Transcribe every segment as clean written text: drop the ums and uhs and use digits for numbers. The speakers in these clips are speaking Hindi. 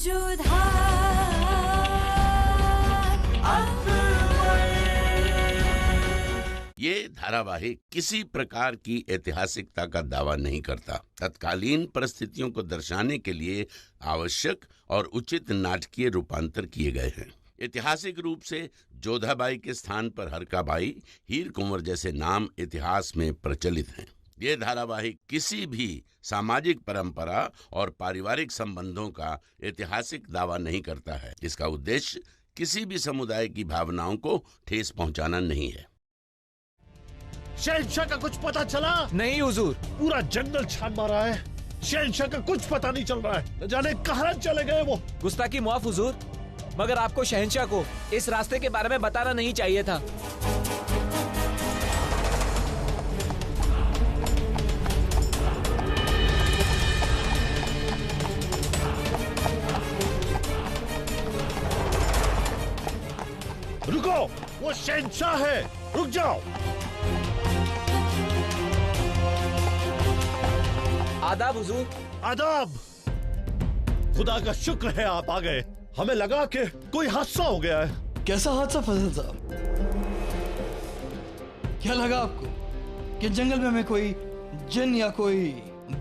ये धारावाहिक किसी प्रकार की ऐतिहासिकता का दावा नहीं करता। तत्कालीन परिस्थितियों को दर्शाने के लिए आवश्यक और उचित नाटकीय रूपांतर किए गए हैं। ऐतिहासिक रूप से जोधाबाई के स्थान पर हरकाबाई, हीर कुंवर जैसे नाम इतिहास में प्रचलित हैं। ये धारावाहिक किसी भी सामाजिक परंपरा और पारिवारिक संबंधों का ऐतिहासिक दावा नहीं करता है। इसका उद्देश्य किसी भी समुदाय की भावनाओं को ठेस पहुंचाना नहीं है। शहंशाह का कुछ पता चला? नहीं हुजूर। पूरा जंगल छान मारा है, शहंशाह का कुछ पता नहीं चल रहा है। न जाने कहाँ चले गए वो। गुस्ताखी माफ हुजूर, मगर आपको शहंशाह को इस रास्ते के बारे में बताना नहीं चाहिए था। रुको, वो शहंशाह है, रुक जाओ। आदाब हुजूर। आदाब। खुदा का शुक्र है आप आ गए। हमें लगा कि कोई हादसा हो गया है। कैसा हादसा फजल साहब? क्या लगा आपको कि जंगल में हमें कोई जिन या कोई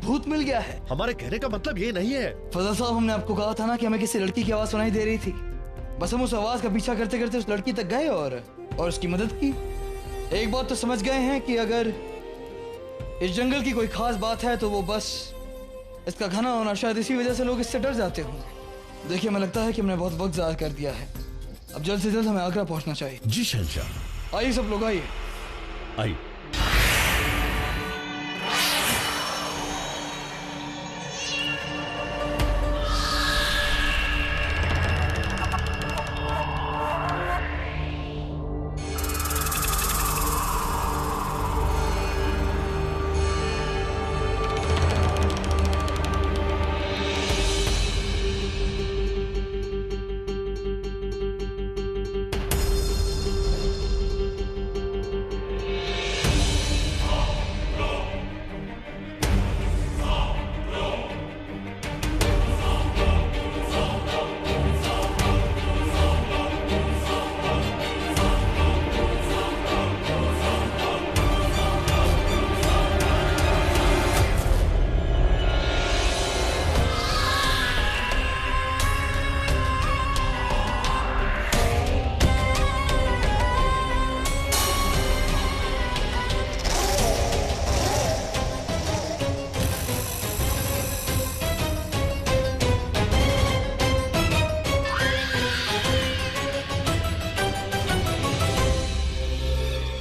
भूत मिल गया है? हमारे कहने का मतलब ये नहीं है फजल साहब, हमने आपको कहा था ना कि हमें किसी लड़की की आवाज सुनाई दे रही थी। बस हम उस आवाज का पीछा करते करते उस लड़की तक गए और उसकी मदद की। एक बात तो समझ गए हैं कि अगर इस जंगल की कोई खास बात है तो वो बस इसका घना होना। शायद इसी वजह से लोग इससे डर जाते होंगे। देखिए, हमें लगता है कि हमने बहुत वक्त ज़ाया कर दिया है। अब जल्द से जल्द हमें आगरा पहुंचना चाहिए। जी शहंशाह। आइए सब लोग, आइए आइए।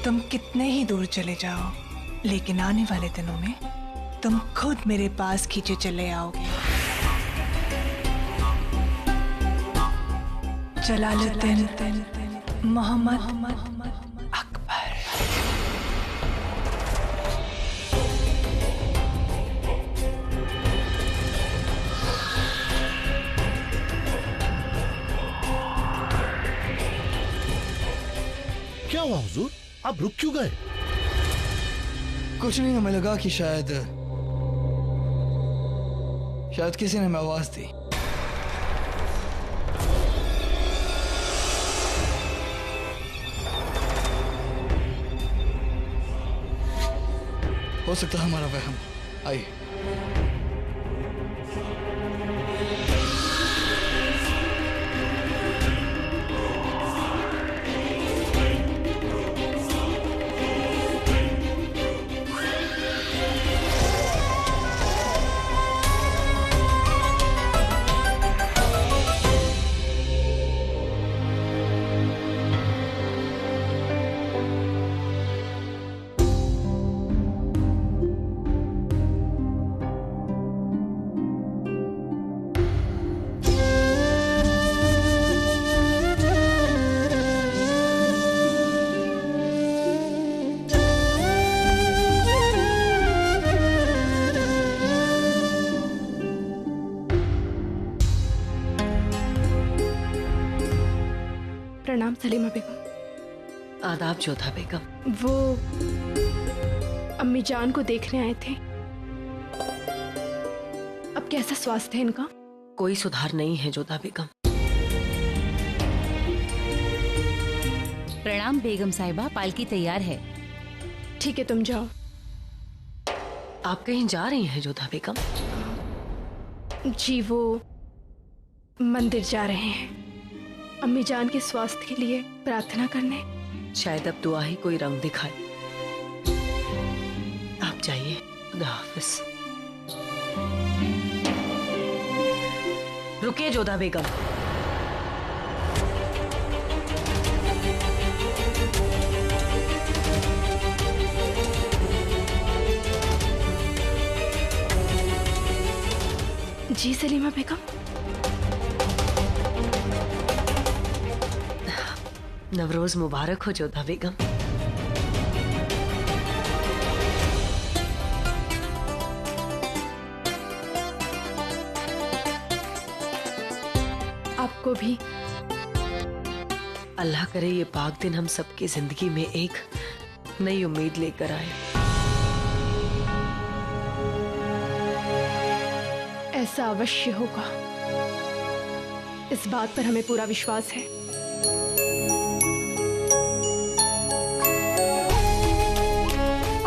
तुम कितने ही दूर चले जाओ, लेकिन आने वाले दिनों में तुम खुद मेरे पास खींचे चले आओगे। जलालुद्दीन मोहम्मद अकबर। क्या हुआ हुजूर? आप रुक क्यों गए? कुछ नहीं, हमें लगा कि शायद किसी ने हमें आवाज दी। हो सकता है हमारा वहम। आइए। प्रणाम सलीमा बेगम। आदाब जोधा बेगम। वो अम्मी जान को देखने आए थे। अब कैसा स्वास्थ्य है इनका? कोई सुधार नहीं है जोधा बेगम। प्रणाम बेगम साहिबा, पालकी तैयार है। ठीक है, तुम जाओ। आप कहीं जा रही हैं जोधा बेगम? जी, वो मंदिर जा रहे हैं, अम्मी जान के स्वास्थ्य के लिए प्रार्थना करने। शायद अब दुआ ही कोई रंग दिखाए। आप जाइए, खुदा हाफिज। रुकिए जोधा बेगम। जी सलीमा बेगम। नवरोज मुबारक हो जोधा बेगम। आपको भी। अल्लाह करे ये पाक दिन हम सबकी जिंदगी में एक नई उम्मीद लेकर आए। ऐसा अवश्य होगा, इस बात पर हमें पूरा विश्वास है।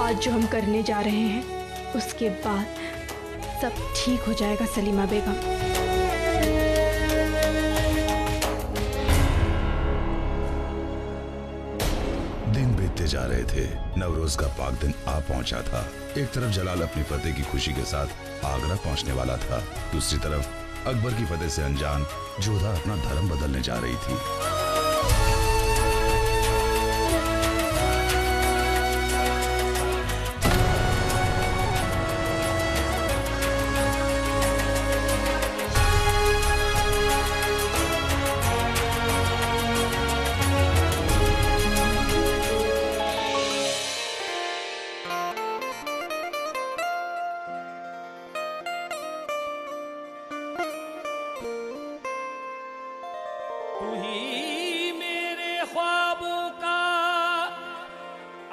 आज जो हम करने जा रहे हैं उसके बाद सब ठीक हो जाएगा सलीमा बेगम। दिन बीतते जा रहे थे। नवरोज का पाक दिन आ पहुंचा था। एक तरफ जलाल अपनी फतेह की खुशी के साथ आगरा पहुंचने वाला था, दूसरी तरफ अकबर की फतेह से अनजान जोधा अपना धर्म बदलने जा रही थी।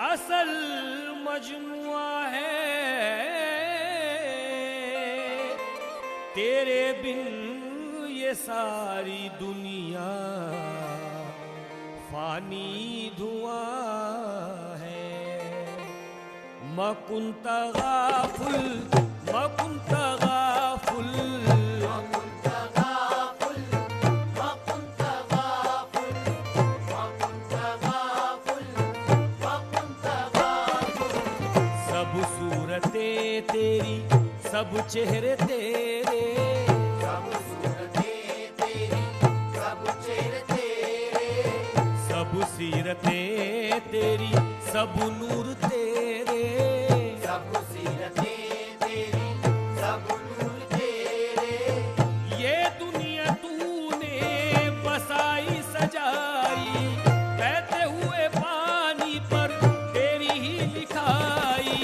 असल मजमुआ है, तेरे बिन ये सारी दुनिया फानी धुआं है। मकुंत गाफुल मकुंत गाफुल तेरी सब चेहरे तेरे, सब सूरतें तेरी सब चेहरे तेरे, सब सीरतें तेरी सब नूर तेरे, सब सीरतें तेरी सब नूर तेरे। ये दुनिया तूने बसाई सजाई, बहते हुए पानी पर तेरी ही लिखाई।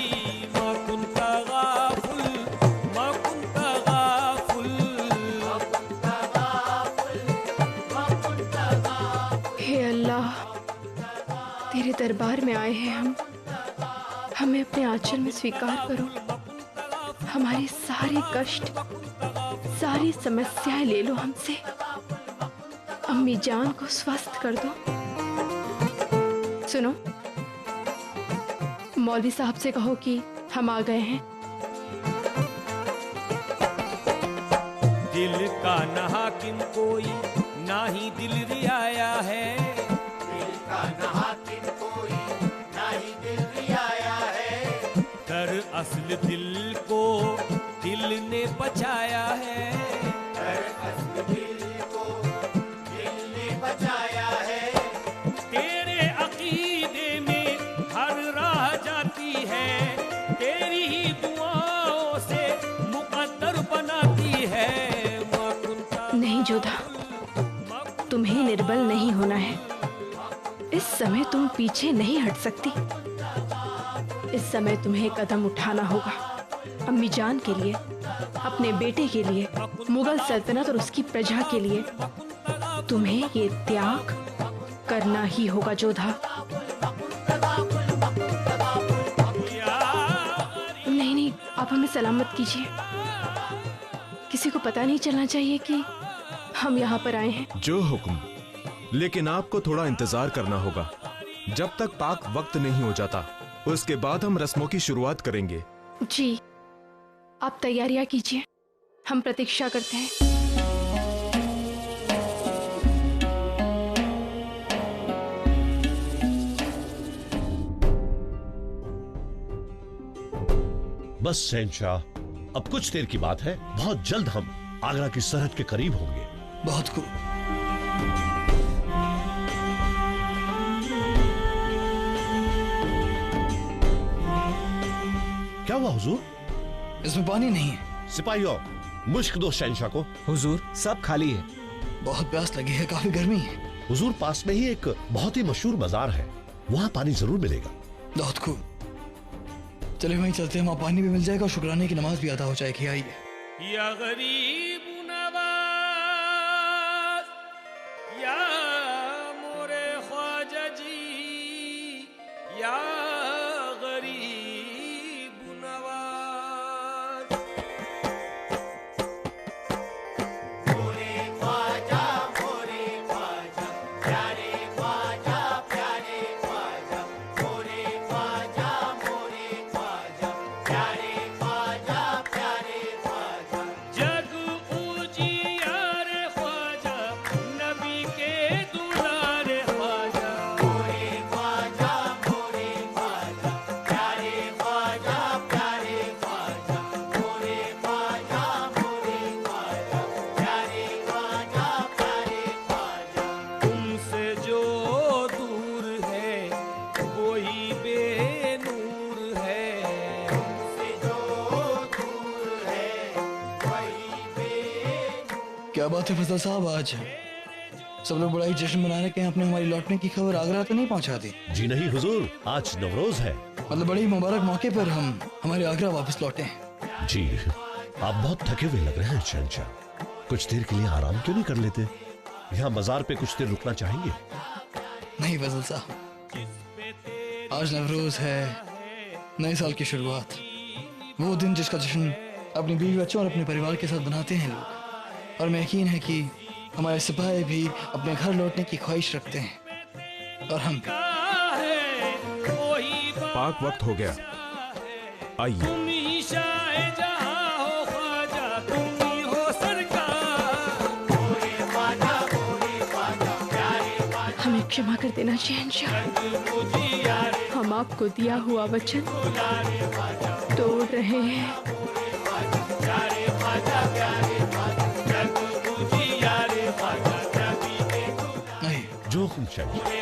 तेरे दरबार में आए हैं हम, हमें अपने आंचल में स्वीकार करो। हमारे सारे कष्ट, सारी समस्याएं ले लो हमसे। अम्मी जान को स्वस्थ कर दो। सुनो, मौलवी साहब से कहो कि हम आ गए हैं। दिल का न हाकिम कोई, ना ही दिल रियाया है। दिल का न हाकिम कोई, ना ही दिल रियाया है। दरअसल दिल को दिल ने बचाया है। दरअसल दिल को दिल ने बचाया है। तेरे अकीदे में हर राह जाती है, तेरी ही दुआओं से मुकद्दर बनाती है। नहीं जोधा, तुम्हें निर्बल नहीं होना है। इस समय तुम पीछे नहीं हट सकती। इस समय तुम्हें कदम उठाना होगा, अम्मी जान के लिए, अपने बेटे के लिए, मुगल सल्तनत और उसकी प्रजा के लिए। तुम्हें ये त्याग करना ही होगा जोधा। नहीं नहीं, आप हमें सलामत कीजिए। किसी को पता नहीं चलना चाहिए कि हम यहाँ पर आए हैं। जो हुक्म, लेकिन आपको थोड़ा इंतजार करना होगा। जब तक पाक वक्त नहीं हो जाता, उसके बाद हम रस्मों की शुरुआत करेंगे। जी, आप तैयारियां कीजिए, हम प्रतीक्षा करते हैं। बस शहंशाह, अब कुछ देर की बात है, बहुत जल्द हम आगरा की सरहद के करीब होंगे। बहुत खूब। क्या हुआ हुजूर? इसमें पानी नहीं है। सिपाहियों, मुश्क दो शहंशाह को। हुजूर, सब खाली है। बहुत प्यास लगी है, काफी गर्मी है। हुजूर, पास में ही एक बहुत ही मशहूर बाजार है, वहाँ पानी जरूर मिलेगा। बहुत खूब, चले वहीं चलते हैं, वहाँ पानी भी मिल जाएगा और शुक्राने की नमाज भी अदा हो जाएगी। आइए। या गरीब नवाज, या मोरे ख्वाजा जी, या गरीब नवाज। मोरे ख्वाजा प्यारे ख्वाजा, प्यारे ख्वाजा, मोरे ख्वाजा प्यारे ख्वाजा, प्यारे ख्वाजा। जग उजियार ख्वाजा, नबी के दुलार ख्वाजा। मोरे ख्वाजा प्यारे ख्वाजा, प्यारे ख्वाजा, मोरे ख्वाजा प्यारे ख्वाजा, प्यारे ख्वाजा। तुमसे जो दूर है वही बेनूर है, तुमसे जो दूर है वही बेनूर। क्या बात है फजल साहब, आज सब लोग बड़ा ही जश्न मना रहे हैं। आपने हमारी लौटने की खबर आगरा तो नहीं पहुंचा दी? जी नहीं हुजूर, आज नवरोज है। मतलब बड़े ही मुबारक मौके पर हम हमारे आगरा वापस लौटे हैं। जी, आप बहुत थके हुए लग रहे हैं शहंशाह, कुछ देर के लिए आराम क्यों नहीं कर लेते? यहाँ मजार पे कुछ देर रुकना चाहेंगे? नहीं फजल साहब, आज नवरोज है, नए साल की शुरुआत, वो दिन जिसका जश्न अपनी बीवी बच्चों और अपने परिवार के साथ बनाते हैं लोग। और मैं यकीन है कि हमारे सिपाही भी अपने घर लौटने की ख्वाहिश रखते हैं, और हम भी। पाक वक्त हो गया, आइए। तुम ही शाह जहां हो ख्वाजा, तुम ही हो सरकार। मोरे ख्वाजा प्यारे ख्वाजा। हमें क्षमा कर देना शहंशाह, हम आपको दिया हुआ वचन तोड़ रहे हैं। नहीं, जो हुक्म शहंशाह।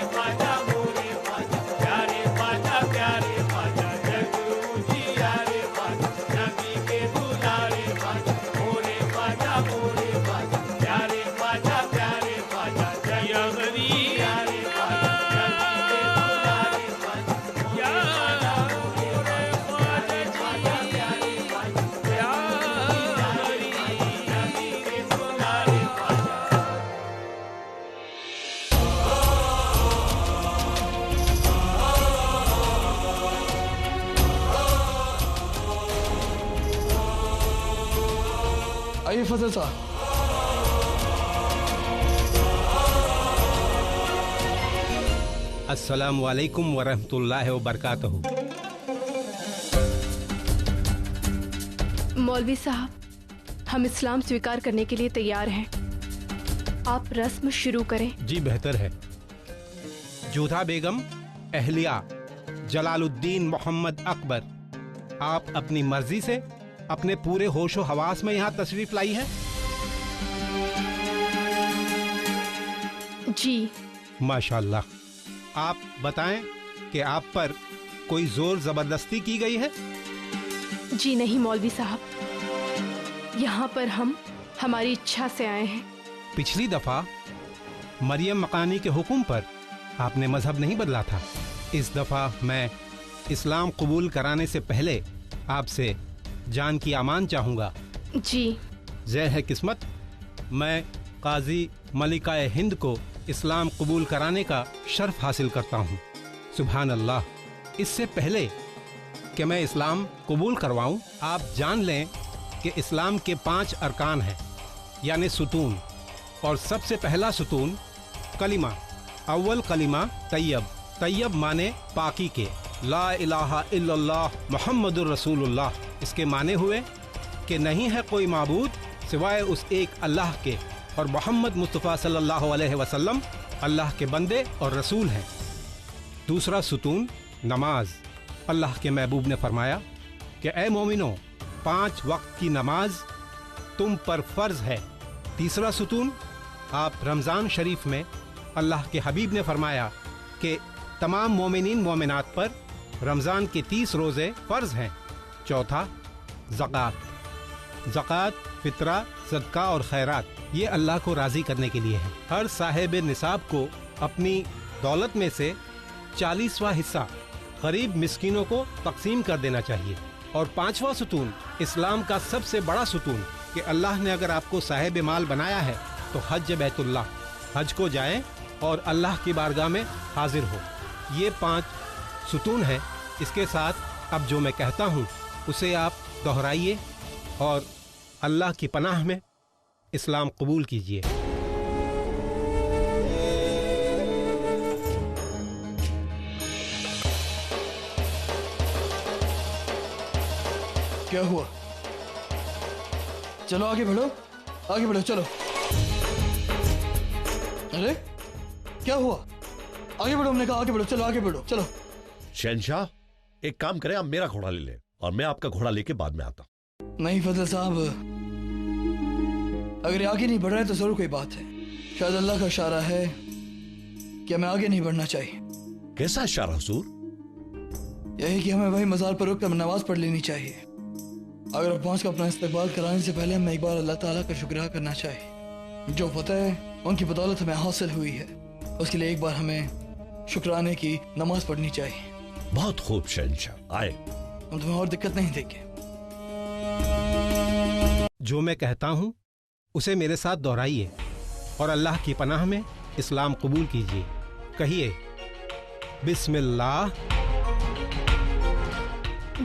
आइए फजल साहब। अस्सलाम वालेकुम वरहमतुल्लाहि वबरकातुहू। मौलवी साहब, हम इस्लाम स्वीकार करने के लिए तैयार हैं, आप रस्म शुरू करें। जी बेहतर है। जोधा बेगम अहलिया जलालुद्दीन मोहम्मद अकबर, आप अपनी मर्जी से अपने पूरे होशो हवास में यहाँ तशरीफ लाई है? जी। माशाल्लाह। आप बताएं कि आप पर कोई जोर जबरदस्ती की गई है? जी नहीं मौलवी साहब, यहाँ पर हम हमारी इच्छा से आए हैं। पिछली दफा मरियम मकानी के हुक्म पर आपने मजहब नहीं बदला था। इस दफा मैं इस्लाम कबूल कराने से पहले आपसे जान की अमान चाहूँगा। जी। जय है किस्मत, मैं काजी मलिका हिंद को इस्लाम कबूल कराने का शर्फ हासिल करता हूँ। सुभान अल्लाह। इससे पहले कि मैं इस्लाम कबूल करवाऊँ, आप जान लें कि इस्लाम के 5 अरकान हैं, यानी सुतून। और सबसे पहला सुतून कलिमा, अव्वल कलिमा तैयब। तैयब माने पाकी के, ला इलाहा इल्लल्लाह मुहम्मदुर रसूलुल्लाह। इसके माने हुए कि नहीं है कोई माबूद सिवाय उस एक अल्लाह के, और मोहम्मद मुस्तफ़ा सल्लल्लाहु अलैहि वसल्लम अल्लाह के बंदे और रसूल हैं। दूसरा सुतून नमाज। अल्लाह के महबूब ने फरमाया कि ए मोमिनो, 5 वक्त की नमाज तुम पर फर्ज है। तीसरा सुतून आप रमज़ान शरीफ में अल्लाह के हबीब ने फरमाया कि तमाम मोमिनीन मोमिनात पर रमज़ान के 30 रोज़े फ़र्ज हैं। चौथा ज़कात। ज़कात, फितरा, सदका और खैरात ये अल्लाह को राज़ी करने के लिए है। हर साहिब निसाब को अपनी दौलत में से 40वां हिस्सा गरीब मिस्कीनों को तकसीम कर देना चाहिए। और 5वां सुतून इस्लाम का सबसे बड़ा सुतून कि अल्लाह ने अगर आपको साहिब माल बनाया है तो हज बैतुल्लाह, हज को जाएं और अल्लाह की बारगाह में हाजिर हो। ये 5 सुतून हैं। इसके साथ अब जो मैं कहता हूँ उसे आप दोहराइए और अल्लाह की पनाह में इस्लाम कबूल कीजिए। क्या हुआ? चलो आगे बढ़ो, आगे बढ़ो, चलो। अरे क्या हुआ? आगे बढ़ो, हमने कहा आगे बढ़ो, चलो आगे बढ़ो, चलो। शहंशाह, एक काम करें, आप मेरा घोड़ा ले लें और मैं आपका घोड़ा लेके बाद में आता। नहीं फजल साहब, अगर ये आगे नहीं बढ़ रहा है तो जरूर कोई बात है। शायद अल्लाह का इशारा है कि हमें आगे नहीं बढ़ना चाहिए। कैसा इशारा हुजूर? यही कि हमें वही मज़ार पर रुककर नमाज पढ़ लेनी चाहिए। अगर अब्बास का अपना इस्तकबाल कराने से पहले हमें एक बार अल्लाह ताला का शुक्रिया करना चाहिए। जो फतह उनकी बदौलत हमें हासिल हुई है, उसके लिए एक बार हमें शुक्राने की नमाज पढ़नी चाहिए। बहुत खूब शहंशाह, आए। हम तुम्हें और दिक्कत नहीं देंगे। जो मैं कहता हूँ उसे मेरे साथ दोहराइए और अल्लाह की पनाह में इस्लाम कबूल कीजिए। कहिए बिस्मिल्लाह,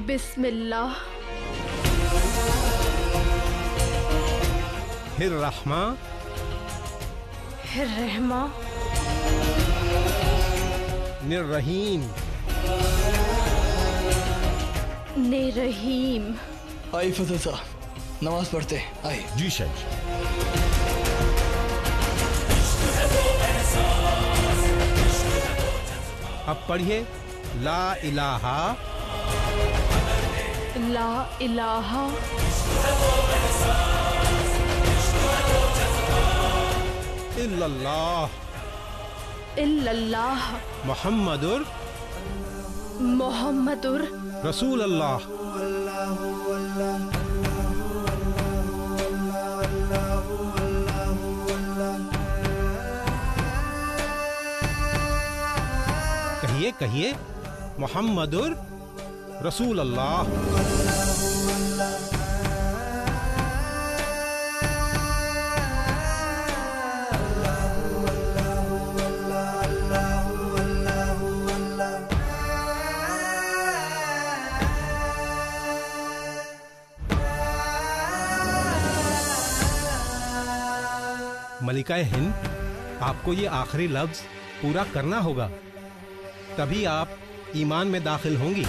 बिस्मिल्लाह, फिर रहमा, फिर रहमा, निर्रहीम, निरहीम। आई फजल साहब, नमाज पढ़ते हैं, आइए। जी शहंशाह। अब पढ़िए ला इलाहा, ला इलाहा, इल्लल्लाह, इल्लल्लाह, मुहम्मदुर मुहम्मदुर रसूलुल्लाह। कहिए कहिए मुहम्मदुर रसूलुल्लाह। मलिकाए हिंद, आपको ये आखिरी लफ्ज पूरा करना होगा, तभी आप ईमान में दाखिल होंगी।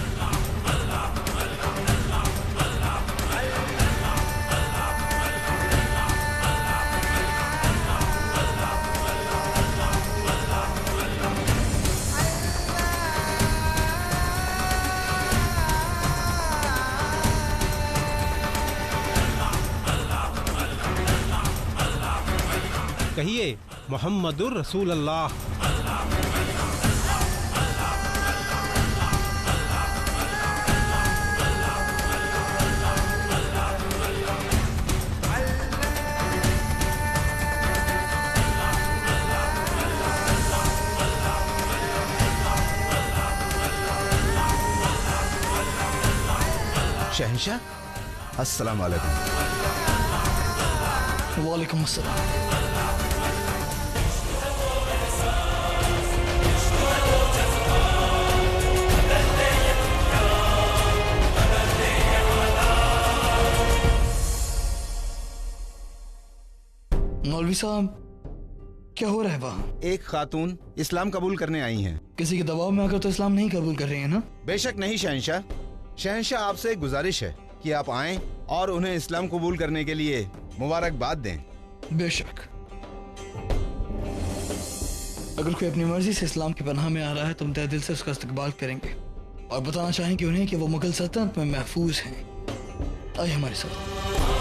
कहिए मुहम्मदुर रसूलुल्लाह। शहंशाह, अस्सलाम वालेकुम। वालेकुम अस्सलाम। मौलवी साहब, क्या हो रहा है वहाँ? एक खातून इस्लाम कबूल करने आई हैं। किसी के दबाव में आकर तो इस्लाम नहीं कबूल कर रही है ना? बेशक नहीं शहंशाह। शहंशाह आपसे एक गुजारिश है कि आप आएं और उन्हें इस्लाम कबूल करने के लिए मुबारकबाद दें। बेशक। अगर कोई अपनी मर्जी से इस्लाम की पनाह में आ रहा है तो हम तहे दिल से उसका इस्तकबाल करेंगे और बताना चाहेंगे उन्हें कि वो मुगल सल्तनत में महफूज हैं। आइए हमारे साथ।